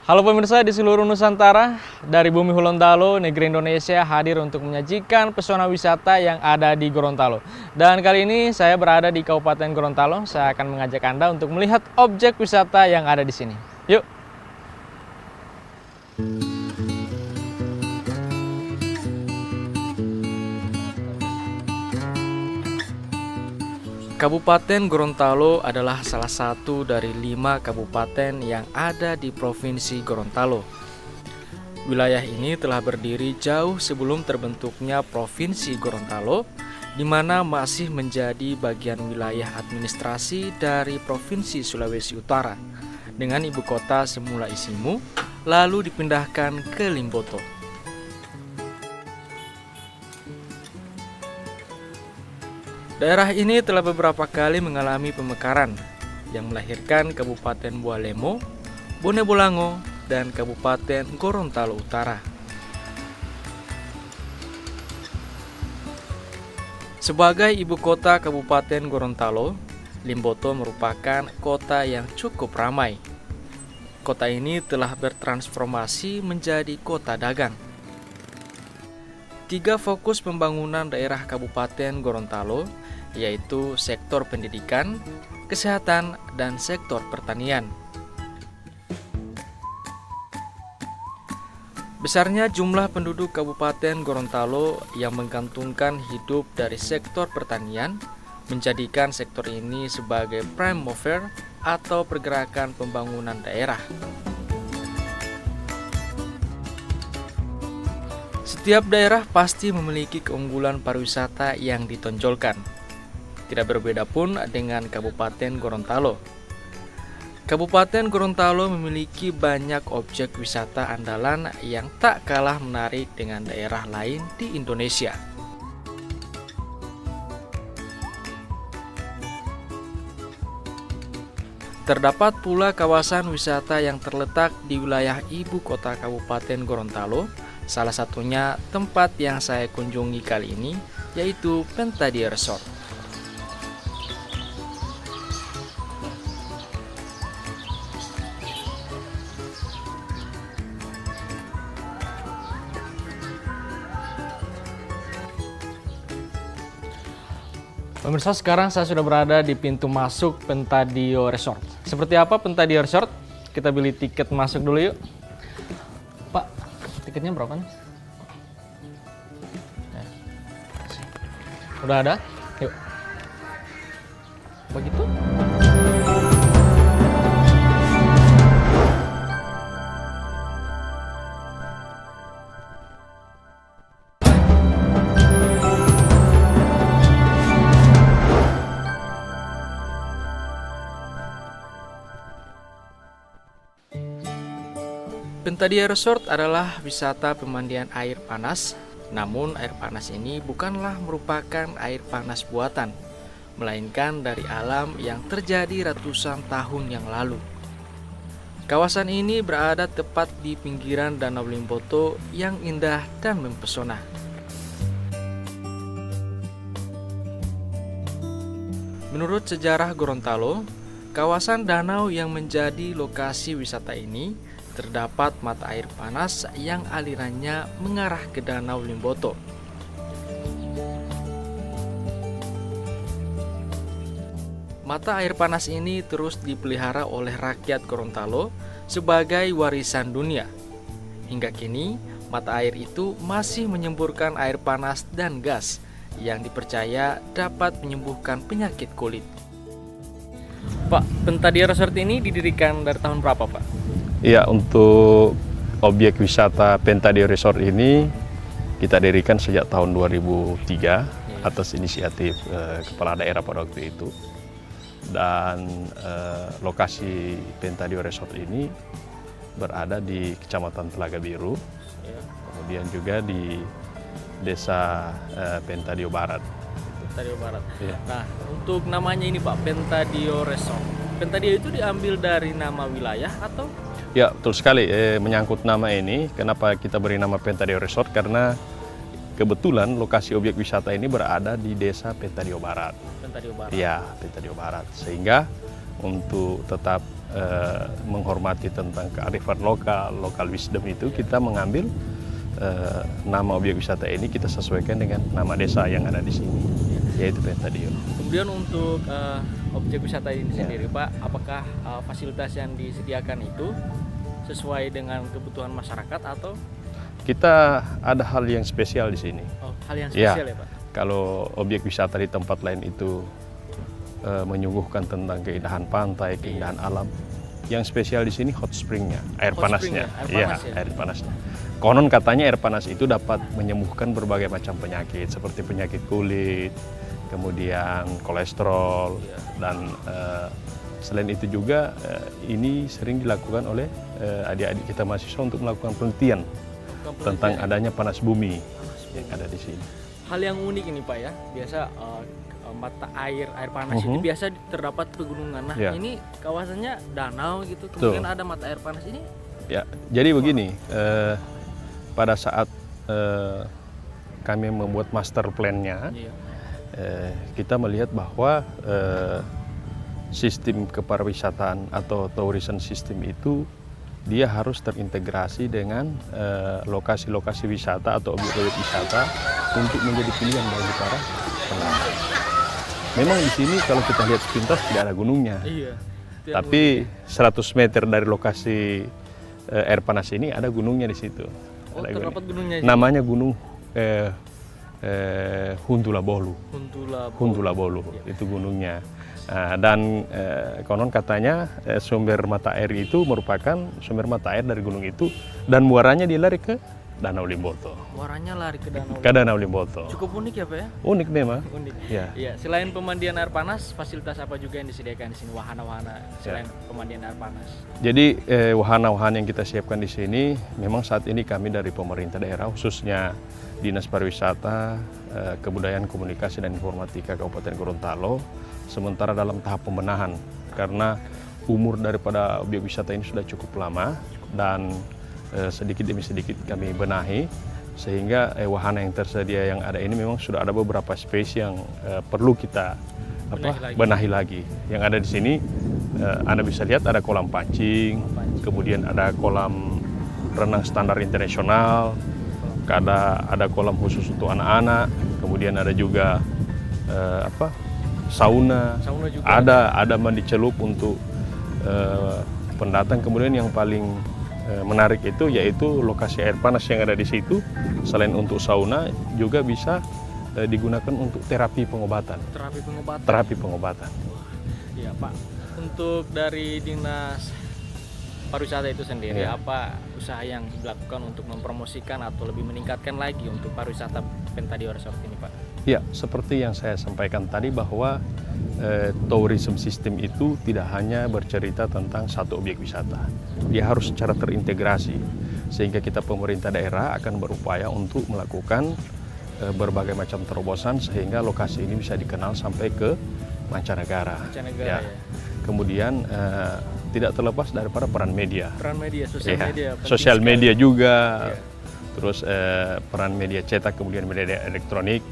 Halo pemirsa di seluruh Nusantara, dari Bumi Gorontalo, negeri Indonesia hadir untuk menyajikan pesona wisata yang ada di Gorontalo. Dan kali ini saya berada di Kabupaten Gorontalo, saya akan mengajak Anda untuk melihat objek wisata yang ada di sini. Yuk! Kabupaten Gorontalo adalah salah satu dari 5 kabupaten yang ada di Provinsi Gorontalo. Wilayah ini telah berdiri jauh sebelum terbentuknya Provinsi Gorontalo, di mana masih menjadi bagian wilayah administrasi dari Provinsi Sulawesi Utara, dengan ibu kota semula Isimu, lalu dipindahkan ke Limboto. Daerah ini telah beberapa kali mengalami pemekaran yang melahirkan Kabupaten Bualemo, Bone Bolango, dan Kabupaten Gorontalo Utara. Sebagai ibu kota Kabupaten Gorontalo, Limboto merupakan kota yang cukup ramai. Kota ini telah bertransformasi menjadi kota dagang. 3 fokus pembangunan daerah Kabupaten Gorontalo, yaitu sektor pendidikan, kesehatan, dan sektor pertanian. Besarnya jumlah penduduk Kabupaten Gorontalo yang menggantungkan hidup dari sektor pertanian menjadikan sektor ini sebagai prime mover atau pergerakan pembangunan daerah. Setiap daerah pasti memiliki keunggulan pariwisata yang ditonjolkan. Tidak berbeda pun dengan Kabupaten Gorontalo. Kabupaten Gorontalo memiliki banyak objek wisata andalan yang tak kalah menarik dengan daerah lain di Indonesia. Terdapat pula kawasan wisata yang terletak di wilayah ibu kota Kabupaten Gorontalo. Salah satunya tempat yang saya kunjungi kali ini, yaitu Pentadia Resort. Pemirsa, sekarang saya sudah berada di pintu masuk Pentadio Resort. Seperti apa Pentadio Resort? Kita beli tiket masuk dulu yuk. Pak, tiketnya berapa nih? Udah ada? Yuk. Begitu? Pentadia Resort adalah wisata pemandian air panas, namun air panas ini bukanlah merupakan air panas buatan, melainkan dari alam yang terjadi ratusan tahun yang lalu. Kawasan ini berada tepat di pinggiran Danau Limboto yang indah dan mempesona. Menurut sejarah Gorontalo, kawasan danau yang menjadi lokasi wisata ini terdapat mata air panas yang alirannya mengarah ke Danau Limboto. Mata air panas ini terus dipelihara oleh rakyat Gorontalo sebagai warisan dunia. Hingga kini, mata air itu masih menyemburkan air panas dan gas yang dipercaya dapat menyembuhkan penyakit kulit. Pak, Pentadio Resort ini didirikan dari tahun berapa, Pak? Iya, untuk objek wisata Pentadio Resort ini kita dirikan sejak tahun 2003 atas inisiatif kepala daerah pada waktu itu. Dan lokasi Pentadio Resort ini berada di Kecamatan Telaga Biru, kemudian juga di Desa Pentadio Barat. Pentadio Barat. Ya. Nah, untuk namanya ini Pak, Pentadio Resort. Pentadio itu diambil dari nama wilayah atau? Ya, betul sekali. Menyangkut nama ini, kenapa kita beri nama Pentadio Resort? Karena kebetulan lokasi objek wisata ini berada di Desa Pentadio Barat. Pentadio Barat. Ya, Pentadio Barat. Sehingga untuk tetap menghormati tentang kearifan lokal wisdom itu, kita mengambil nama objek wisata ini kita sesuaikan dengan nama desa yang ada di sini, yaitu Pentadio. Kemudian untuk objek wisata ini sendiri, Pak, apakah fasilitas yang disediakan itu sesuai dengan kebutuhan masyarakat atau? Kita ada hal yang spesial di sini. Oh, hal yang spesial ya, Pak? Kalau objek wisata di tempat lain itu menyuguhkan tentang keindahan pantai, keindahan alam. Yang spesial di sini hot springnya, air panasnya. Air panasnya. Konon katanya air panas itu dapat menyembuhkan berbagai macam penyakit seperti penyakit kulit, kemudian kolesterol, dan selain itu juga ini sering dilakukan oleh adik-adik kita mahasiswa untuk melakukan penelitian tentang adanya panas bumi yang ada di sini. Hal yang unik ini Pak ya, biasa mata air panas itu biasa terdapat pegunungan. Nah ini kawasannya danau gitu, kemudian ada mata air panas ini. Ya, jadi begini, pada saat kami membuat master plan-nya, kita melihat bahwa sistem kepariwisataan atau tourism system itu dia harus terintegrasi dengan lokasi-lokasi wisata atau objek-objek wisata untuk menjadi pilihan bagi para pengunjung. Memang di sini kalau kita lihat sepintas tidak ada gunungnya, tapi 100 meter dari lokasi air panas ini ada gunungnya di situ. Terdapat gunungnya. Namanya Gunung Huntula Bolu. Huntula Bolu itu gunungnya. Dan konon katanya sumber mata air itu merupakan sumber mata air dari gunung itu dan muaranya dia lari ke Danau Limboto. Muaranya lari ke Danau Limboto. Cukup unik ya Pak ya? Unik memang. Unik. Ya. Ya, selain pemandian air panas, fasilitas apa juga yang disediakan di sini? Wahana-wahana selain pemandian air panas. Jadi wahana-wahana yang kita siapkan di sini, memang saat ini kami dari pemerintah daerah, khususnya Dinas Pariwisata, Kebudayaan, Komunikasi dan Informatika Kabupaten Gorontalo, sementara dalam tahap pembenahan karena umur daripada objek wisata ini sudah cukup lama dan sedikit demi sedikit kami benahi sehingga wahana yang tersedia yang ada ini memang sudah ada beberapa space yang perlu kita benahi lagi. Yang ada di sini Anda bisa lihat ada kolam pancing, kemudian ada kolam renang standar internasional, ada kolam khusus untuk anak-anak, kemudian ada juga sauna juga ada mandi celup untuk pendatang. Kemudian yang paling menarik itu yaitu lokasi air panas yang ada di situ. Selain untuk sauna juga bisa digunakan untuk terapi pengobatan. Terapi pengobatan. Iya Pak. Untuk dari Dinas Pariwisata itu sendiri, apa usaha yang dilakukan untuk mempromosikan atau lebih meningkatkan lagi untuk pariwisata Pentadio Resort ini Pak? Ya, seperti yang saya sampaikan tadi bahwa tourism system itu tidak hanya bercerita tentang satu objek wisata. Dia harus secara terintegrasi, sehingga kita pemerintah daerah akan berupaya untuk melakukan berbagai macam terobosan sehingga lokasi ini bisa dikenal sampai ke mancanegara. Ya. Kemudian tidak terlepas daripada peran media. Sosial media juga. Terus peran media cetak, kemudian media elektronik,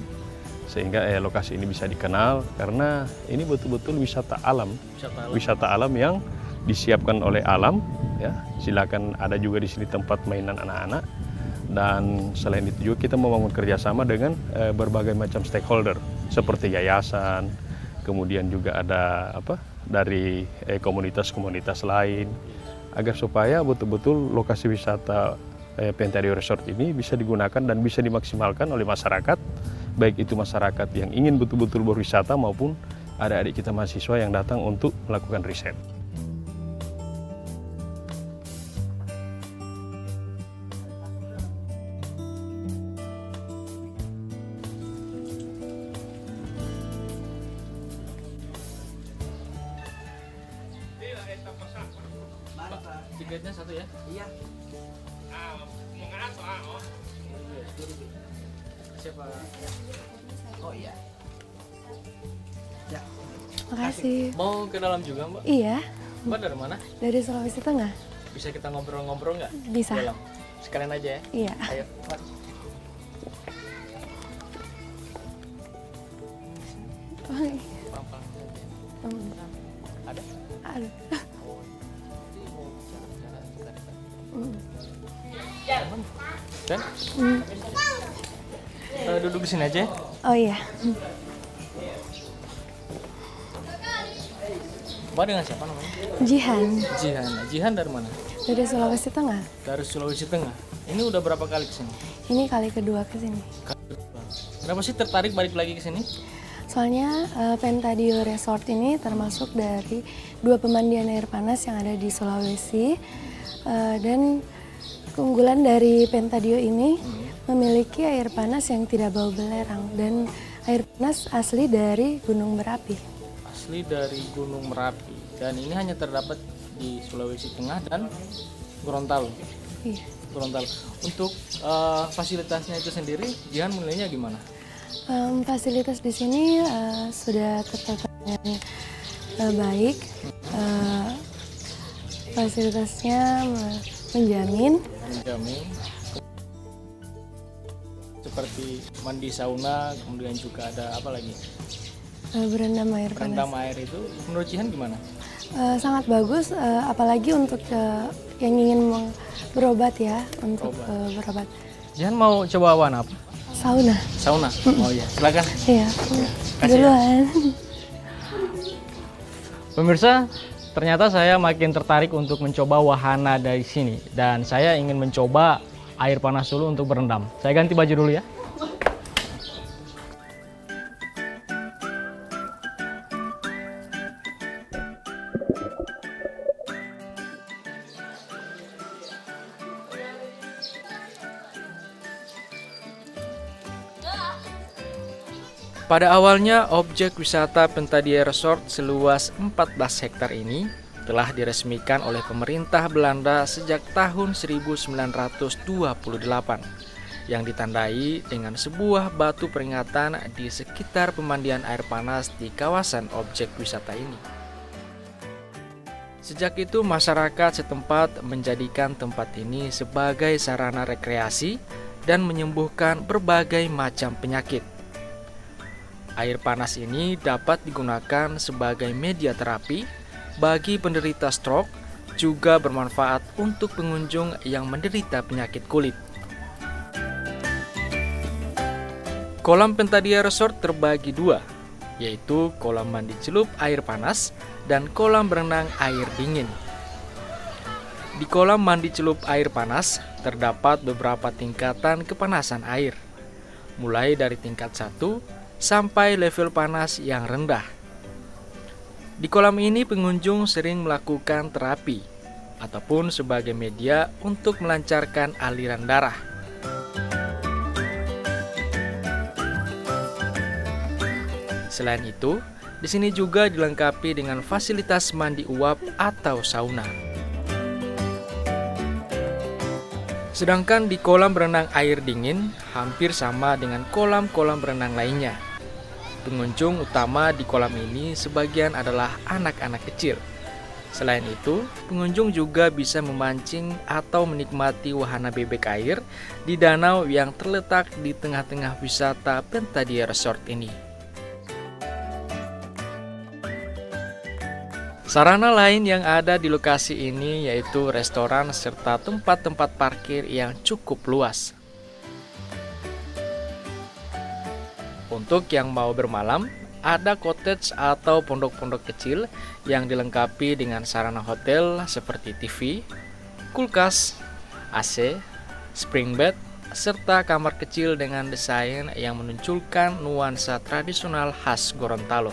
sehingga lokasi ini bisa dikenal karena ini betul-betul wisata alam yang disiapkan oleh alam. Ya, silakan ada juga di sini tempat mainan anak-anak, dan selain itu juga kita membangun kerjasama dengan berbagai macam stakeholder seperti yayasan, kemudian juga ada dari komunitas-komunitas lain agar supaya betul-betul lokasi wisata Pentadio Resort ini bisa digunakan dan bisa dimaksimalkan oleh masyarakat, baik itu masyarakat yang ingin betul-betul berwisata maupun adik-adik kita mahasiswa yang datang untuk melakukan riset. Tiketnya satu ya? Iya. Siapa? Oh iya. Ya. Makasih. Mau ke dalam juga Mbak? Iya, Mbak dari mana? dari Sulawesi Tengah. Bisa kita ngobrol-ngobrol nggak? Bisa. Dalam. Sekalian aja ya. Iya. Ayo. Mbak. Pelan-pelan aja. Hmm, Ada? ada. Oh. Jadi mau bicara-bicara sebentar ya, Mbak? Hmm. Dan Hmm. duduk di sini aja. Oh iya. Mbak dengan siapa namanya? Jihan Jihan. Jihan dari mana? dari Sulawesi Tengah. Dari Sulawesi Tengah. Ini udah berapa kali ke sini? Ini kali kedua ke sini. Kenapa sih tertarik balik lagi ke sini? Soalnya Pentadio Resort ini termasuk dari 2 pemandian air panas yang ada di Sulawesi. Dan keunggulan dari Pentadio ini memiliki air panas yang tidak bau belerang dan air panas asli dari gunung berapi. Asli dari Gunung Merapi. Dan ini hanya terdapat di Sulawesi Tengah dan Gorontalo. Iya. Gorontalo. Untuk fasilitasnya itu sendiri, Jihan menilainya gimana? Fasilitas di sini sudah tertata dengan baik. Fasilitasnya menjamin. Menjamin. Seperti mandi sauna, kemudian juga ada apa lagi? Berendam air panas. Rendam air itu menurut Jihan gimana? Sangat bagus, apalagi untuk yang ingin berobat ya, untuk berobat. Jihan mau coba warna apa? Sauna. Sauna? Oh iya, silakan. Iya, Kasih ya. duluan. Pemirsa, ternyata saya makin tertarik untuk mencoba wahana dari sini. Dan saya ingin mencoba air panas dulu untuk berendam. Saya ganti baju dulu ya. Pada awalnya, objek wisata Pentadia Resort seluas 14 hektar ini telah diresmikan oleh pemerintah Belanda sejak tahun 1928 yang ditandai dengan sebuah batu peringatan di sekitar pemandian air panas di kawasan objek wisata ini. Sejak itu masyarakat setempat menjadikan tempat ini sebagai sarana rekreasi dan menyembuhkan berbagai macam penyakit. Air panas ini dapat digunakan sebagai media terapi bagi penderita stroke, juga bermanfaat untuk pengunjung yang menderita penyakit kulit. Kolam Pentadia Resort terbagi 2, yaitu kolam mandi celup air panas dan kolam berenang air dingin. Di kolam mandi celup air panas terdapat beberapa tingkatan kepanasan air, mulai dari tingkat 1 sampai level panas yang rendah. Di kolam ini pengunjung sering melakukan terapi ataupun sebagai media untuk melancarkan aliran darah. Selain itu, di sini juga dilengkapi dengan fasilitas mandi uap atau sauna. Sedangkan di kolam berenang air dingin hampir sama dengan kolam-kolam berenang lainnya. Pengunjung utama di kolam ini sebagian adalah anak-anak kecil. Selain itu, pengunjung juga bisa memancing atau menikmati wahana bebek air di danau yang terletak di tengah-tengah wisata Pentadia Resort ini. Sarana lain yang ada di lokasi ini yaitu restoran serta tempat-tempat parkir yang cukup luas. Untuk yang mau bermalam, ada cottage atau pondok-pondok kecil yang dilengkapi dengan sarana hotel seperti TV, kulkas, AC, spring bed, serta kamar kecil dengan desain yang menunjukkan nuansa tradisional khas Gorontalo.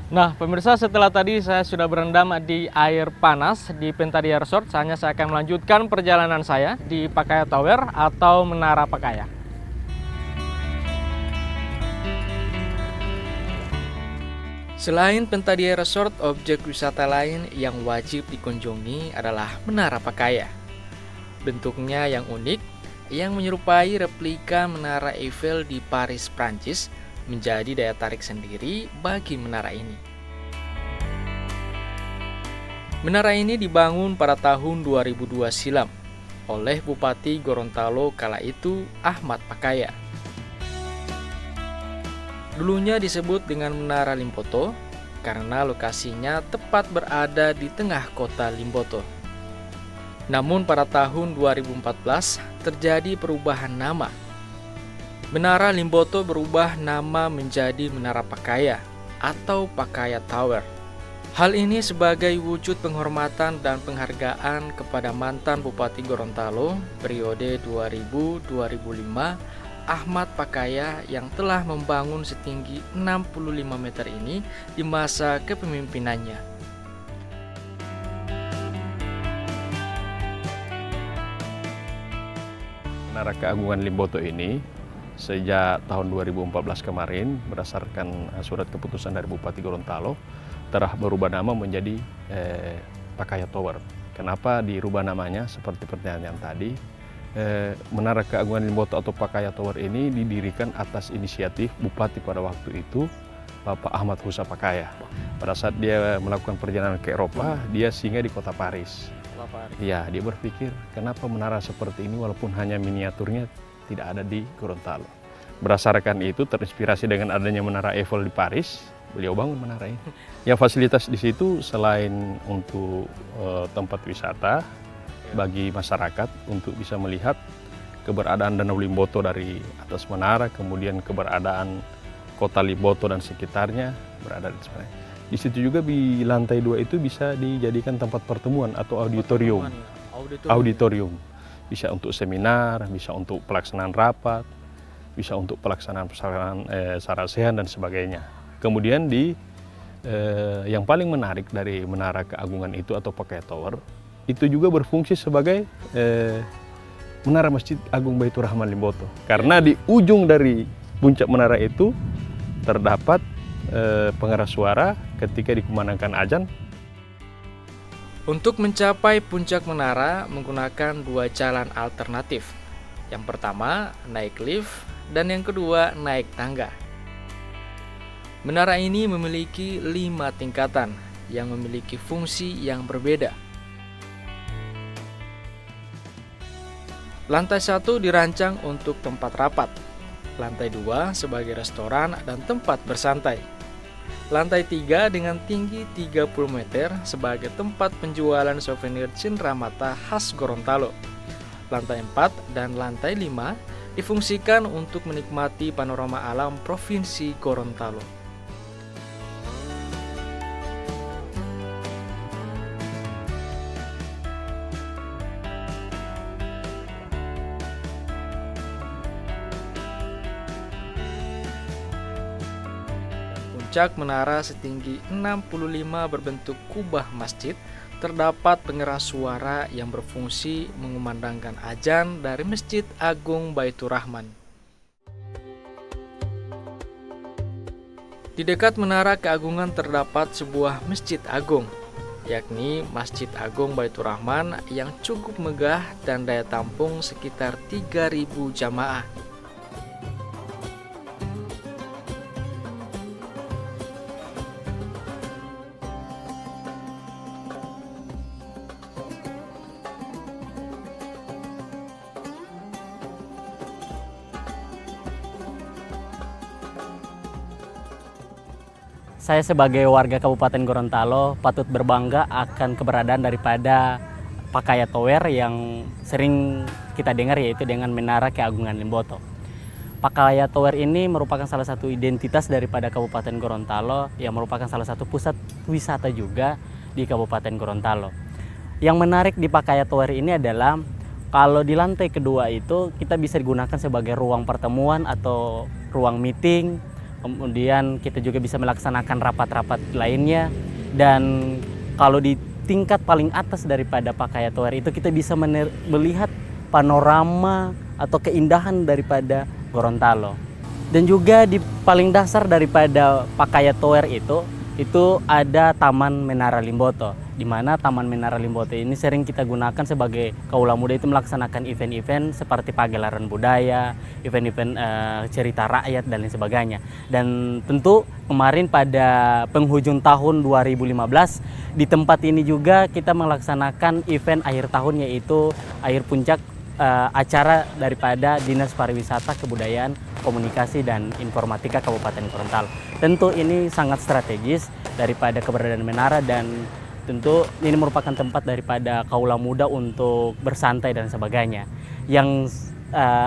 Nah, pemirsa, setelah tadi saya sudah berendam di air panas di Pentadia Resort, saya akan melanjutkan perjalanan saya di Pakaya Tower atau Menara Pakaya. Selain Pentadia Resort, objek wisata lain yang wajib dikunjungi adalah Menara Pakaya. Bentuknya yang unik, yang menyerupai replika Menara Eiffel di Paris, Prancis, menjadi daya tarik sendiri bagi menara ini. Menara ini dibangun pada tahun 2002 silam oleh Bupati Gorontalo kala itu, Ahmad Pakaya. Dulunya disebut dengan Menara Limboto karena lokasinya tepat berada di tengah kota Limboto. Namun pada tahun 2014 terjadi perubahan nama. Menara Limboto berubah nama menjadi Menara Pakaya atau Pakaya Tower. Hal ini sebagai wujud penghormatan dan penghargaan kepada mantan Bupati Gorontalo periode 2000-2005, Ahmad Pakaya, yang telah membangun setinggi 65 meter ini di masa kepemimpinannya. Menara Keagungan Limboto ini sejak tahun 2014 kemarin berdasarkan surat keputusan dari Bupati Gorontalo telah berubah nama menjadi Pakaya Tower. Kenapa dirubah namanya? Seperti pertanyaan yang tadi, Menara Keagungan Limboto atau Pakaya Tower ini didirikan atas inisiatif Bupati pada waktu itu, Bapak Ahmad Husa Pakaya. Pada saat dia melakukan perjalanan ke Eropa, dia singgah di kota Paris. Ya, dia berpikir kenapa menara seperti ini walaupun hanya miniaturnya tidak ada di Gorontalo. Berdasarkan itu terinspirasi dengan adanya Menara Eiffel di Paris, beliau bangun menara ini. Ya, fasilitas di situ selain untuk tempat wisata bagi masyarakat untuk bisa melihat keberadaan Danau Limboto dari atas menara, kemudian keberadaan kota Limboto dan sekitarnya berada di sana. Di situ juga di lantai 2 itu bisa dijadikan tempat pertemuan atau auditorium. Auditorium. Bisa untuk seminar, bisa untuk pelaksanaan rapat, bisa untuk pelaksanaan sarasehan dan sebagainya. Kemudian yang paling menarik dari Menara Keagungan itu atau Pakaya Tower, itu juga berfungsi sebagai Menara Masjid Agung Baitur Rahman Limboto. Karena di ujung dari puncak menara itu terdapat pengeras suara ketika dikumandangkan azan. Untuk mencapai puncak menara menggunakan dua jalan alternatif. Yang pertama, naik lift, dan yang kedua, naik tangga. Menara ini memiliki 5 tingkatan yang memiliki fungsi yang berbeda. Lantai 1 dirancang untuk tempat rapat. Lantai 2 sebagai restoran dan tempat bersantai. Lantai 3 dengan tinggi 30 meter sebagai tempat penjualan souvenir cenderamata khas Gorontalo. Lantai 4 dan lantai 5 difungsikan untuk menikmati panorama alam Provinsi Gorontalo. Puncak menara setinggi 65 berbentuk kubah masjid, terdapat pengeras suara yang berfungsi mengumandangkan azan dari Masjid Agung Baitur Rahman. Di dekat Menara Keagungan terdapat sebuah masjid agung, yakni Masjid Agung Baitur Rahman yang cukup megah dan daya tampung sekitar 3.000 jamaah. Saya sebagai warga Kabupaten Gorontalo patut berbangga akan keberadaan daripada Pakaya Tower yang sering kita dengar, yaitu dengan Menara Keagungan Limboto. Pakaya Tower ini merupakan salah satu identitas daripada Kabupaten Gorontalo yang merupakan salah satu pusat wisata juga di Kabupaten Gorontalo. Yang menarik di Pakaya Tower ini adalah kalau di lantai kedua itu kita bisa digunakan sebagai ruang pertemuan atau ruang meeting. Kemudian kita juga bisa melaksanakan rapat-rapat lainnya, dan kalau di tingkat paling atas daripada Pakaya Tower itu kita bisa melihat panorama atau keindahan daripada Gorontalo. Dan juga di paling dasar daripada Pakaya Tower itu ada Taman Menara Limboto, di mana Taman Menara Limboto ini sering kita gunakan sebagai kaula muda itu melaksanakan event-event seperti pagelaran budaya, event-event cerita rakyat dan lain sebagainya. Dan tentu kemarin pada penghujung tahun 2015 di tempat ini juga kita melaksanakan event akhir tahun, yaitu akhir puncak acara daripada Dinas Pariwisata, Kebudayaan, Komunikasi dan Informatika Kabupaten Gorontalo. Tentu ini sangat strategis daripada keberadaan menara, dan tentu ini merupakan tempat daripada kaula muda untuk bersantai dan sebagainya. Yang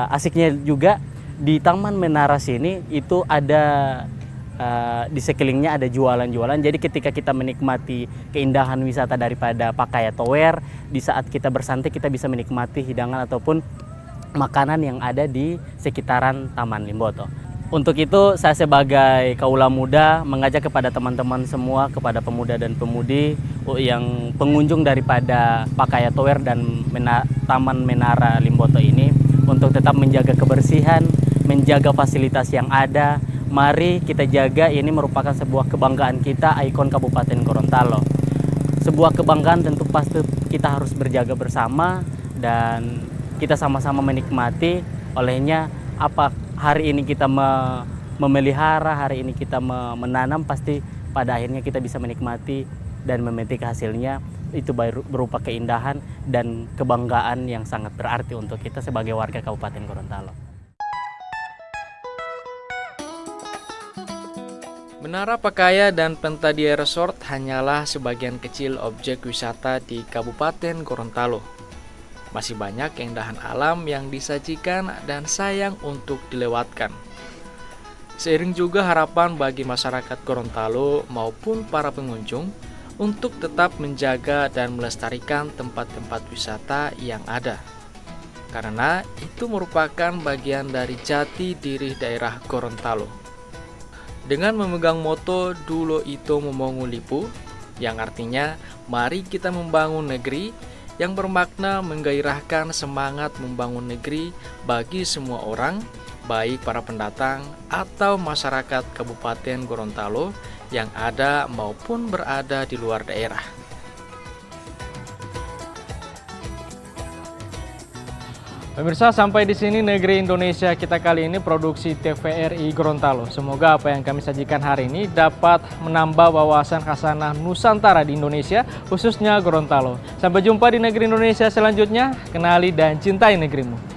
asiknya juga di Taman Menara sini itu ada di sekelilingnya ada jualan-jualan. Jadi ketika kita menikmati keindahan wisata daripada Pakaya Tower, di saat kita bersantai kita bisa menikmati hidangan ataupun makanan yang ada di sekitaran Taman Limboto. Untuk itu saya sebagai kaula muda mengajak kepada teman-teman semua, kepada pemuda dan pemudi yang pengunjung daripada Pakaya Tower dan Taman Menara Limboto ini untuk tetap menjaga kebersihan, menjaga fasilitas yang ada. Mari kita jaga, ini merupakan sebuah kebanggaan kita, ikon Kabupaten Gorontalo. Sebuah kebanggaan tentu pasti kita harus berjaga bersama dan kita sama-sama menikmati. Olehnya apa hari ini kita memelihara, hari ini kita menanam, pasti pada akhirnya kita bisa menikmati dan memetik hasilnya. Itu berupa keindahan dan kebanggaan yang sangat berarti untuk kita sebagai warga Kabupaten Gorontalo. Menara Pakaya dan Pentadia Resort hanyalah sebagian kecil objek wisata di Kabupaten Gorontalo. Masih banyak keindahan alam yang disajikan dan sayang untuk dilewatkan. Seiring juga harapan bagi masyarakat Gorontalo maupun para pengunjung untuk tetap menjaga dan melestarikan tempat-tempat wisata yang ada. Karena itu merupakan bagian dari jati diri daerah Gorontalo. Dengan memegang moto Dulo Ito Momongu Lipu, yang artinya mari kita membangun negeri, yang bermakna menggairahkan semangat membangun negeri bagi semua orang, baik para pendatang atau masyarakat Kabupaten Gorontalo yang ada maupun berada di luar daerah. Pemirsa, sampai di sini Negeri Indonesia kita kali ini, produksi TVRI Gorontalo. Semoga apa yang kami sajikan hari ini dapat menambah wawasan khasanah Nusantara di Indonesia, khususnya Gorontalo. Sampai jumpa di Negeri Indonesia selanjutnya. Kenali dan cintai negerimu.